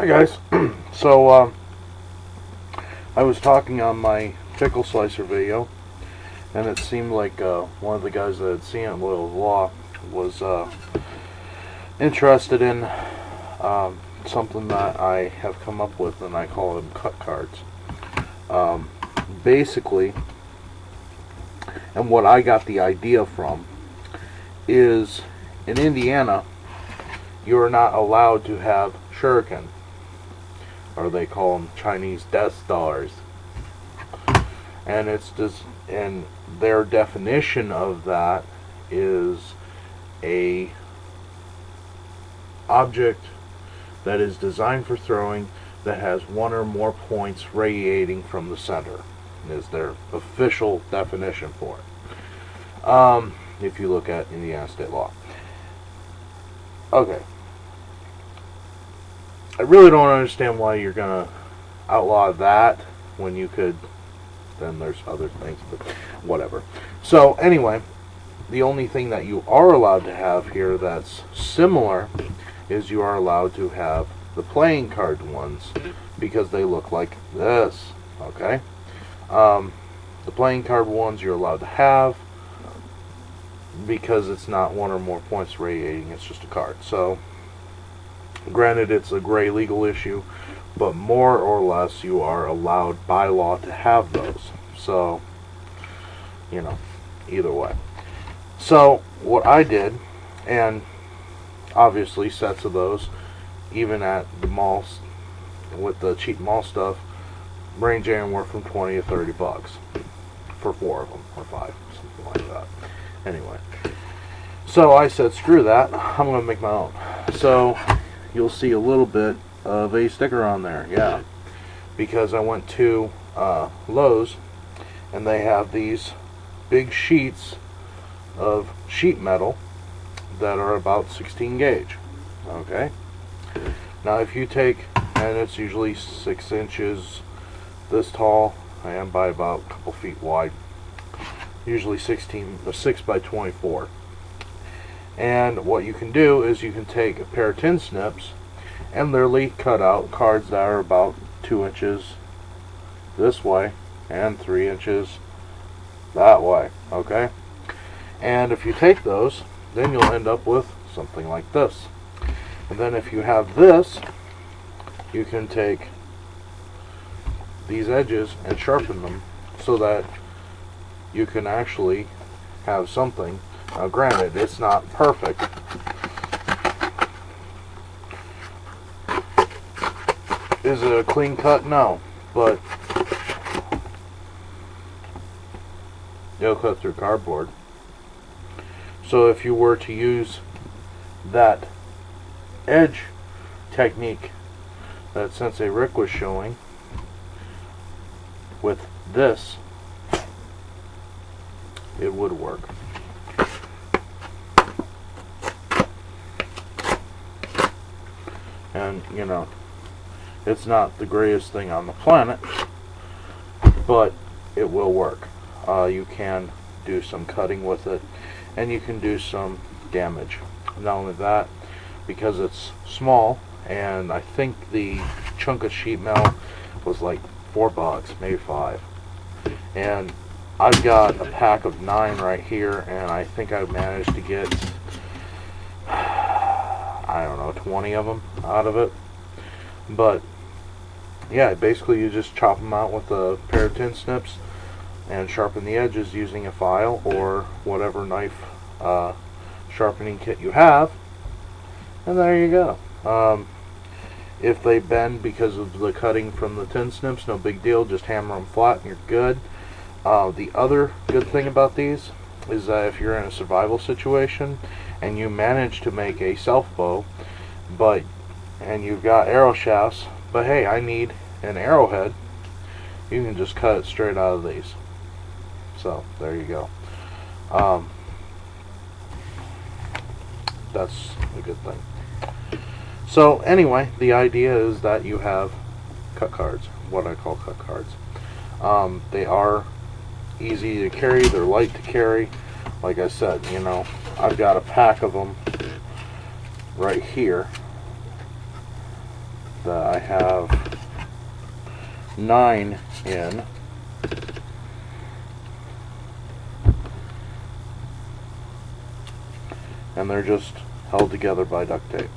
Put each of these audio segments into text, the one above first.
Hi guys. So I was talking on my pickle slicer video, and it seemed like one of the guys that had seen it, Loyal Law, was interested in something that I have come up with, and I call them cut cards. Basically, and what I got the idea from is in Indiana, you are not allowed to have shuriken, or they call them Chinese Death Stars. And it's just, and their definition of that is a object that is designed for throwing that has one or more points radiating from the center, is their official definition for it. If you look at Indiana state law. Okay. I really don't understand why you're going to outlaw that when you could, then there's other things, but whatever. So anyway, the only thing that you are allowed to have here that's similar is you are allowed to have the playing card ones, because they look like this, okay? The playing card ones you're allowed to have because it's not one or more points radiating, it's just a card. So granted, it's a gray legal issue, but more or less you are allowed by law to have those. So, you know, either way. So what I did, and obviously sets of those, even at the malls with the cheap mall stuff, range anywhere from 20 to 30 bucks for 4 of them, or 5, something like that. Anyway, so I said, screw that, I'm going to make my own. So you'll see a little bit of a sticker on there, yeah, because I went to Lowe's, and they have these big sheets of sheet metal that are about 16 gauge, okay? Now if you take, and it's usually 6 inches this tall and by about a couple feet wide, usually 6 by 24. And what you can do is you can take a pair of tin snips and literally cut out cards that are about 2 inches this way and 3 inches that way, okay? And if you take those, then you'll end up with something like this. And then if you have this, you can take these edges and sharpen them so that you can actually have something. Now granted, it's not perfect. Is it a clean cut? No. But it'll cut through cardboard. So if you were to use that edge technique that Sensei Rick was showing with this, it would work. And you know, it's not the greatest thing on the planet, but it will work. You can do some cutting with it, and you can do some damage. Not only that, because it's small, and I think the chunk of sheet metal was like $4, maybe 5. And I've got a pack of 9 right here, and I think I managed to get, I don't know, 20 of them out of it. But yeah, basically you just chop them out with a pair of tin snips and sharpen the edges using a file or whatever knife sharpening kit you have, and there you go. If they bend because of the cutting from the tin snips, no big deal, just hammer them flat and you're good. The other good thing about these is that if you're in a survival situation and you manage to make a self bow, and you've got arrow shafts, but hey, I need an arrowhead, you can just cut it straight out of these. So there you go. That's a good thing. So anyway, the idea is that you have cut cards, what I call cut cards. They are easy to carry, they're light to carry. Like I said, you know, I've got a pack of them right here. that I have 9 in. And they're just held together by duct tape.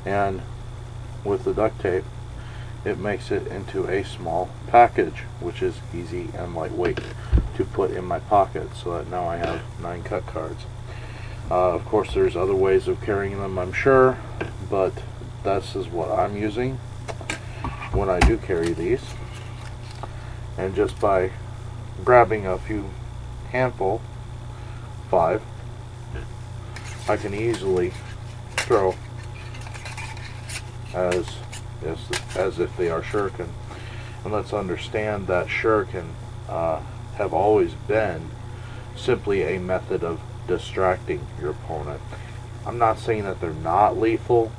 And with the duct tape, it makes it into a small package, which is easy and lightweight to put in my pocket, so that now I have 9 cut cards. Of course, there's other ways of carrying them, I'm sure, but this is what I'm using when I do carry these. And just by grabbing a few handful, 5, I can easily throw as if they are shuriken. And let's understand that shuriken have always been simply a method of distracting your opponent. I'm not saying that they're not lethal,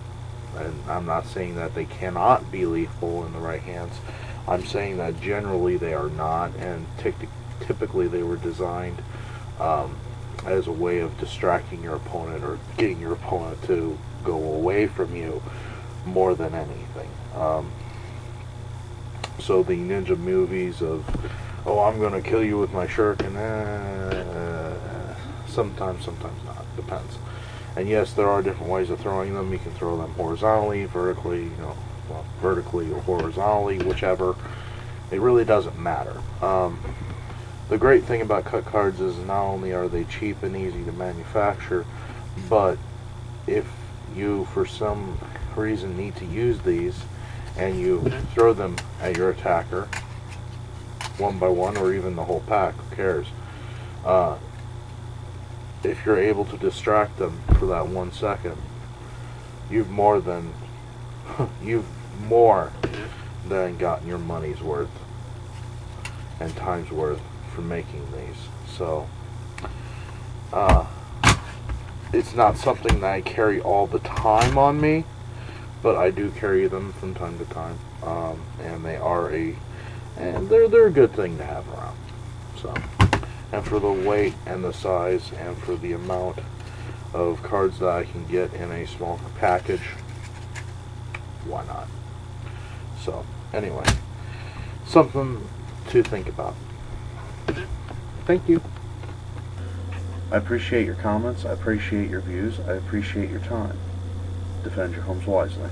and I'm not saying that they cannot be lethal in the right hands. I'm saying that generally they are not, and typically they were designed as a way of distracting your opponent or getting your opponent to go away from you more than anything. So the ninja movies of, oh, I'm going to kill you with my shuriken, sometimes not, depends. And yes, there are different ways of throwing them. You can throw them horizontally, vertically, vertically or horizontally, whichever. It really doesn't matter. The great thing about cut cards is not only are they cheap and easy to manufacture, but if you for some reason need to use these and you throw them at your attacker one by one, or even the whole pack, who cares, if you're able to distract them for that 1 second, you've more than gotten your money's worth and time's worth for making these. So it's not something that I carry all the time on me, but I do carry them from time to time, and they're a good thing to have around. So, and for the weight and the size and for the amount of cards that I can get in a small package, why not? So anyway, something to think about. Thank you. I appreciate your comments. I appreciate your views. I appreciate your time. Defend your homes wisely.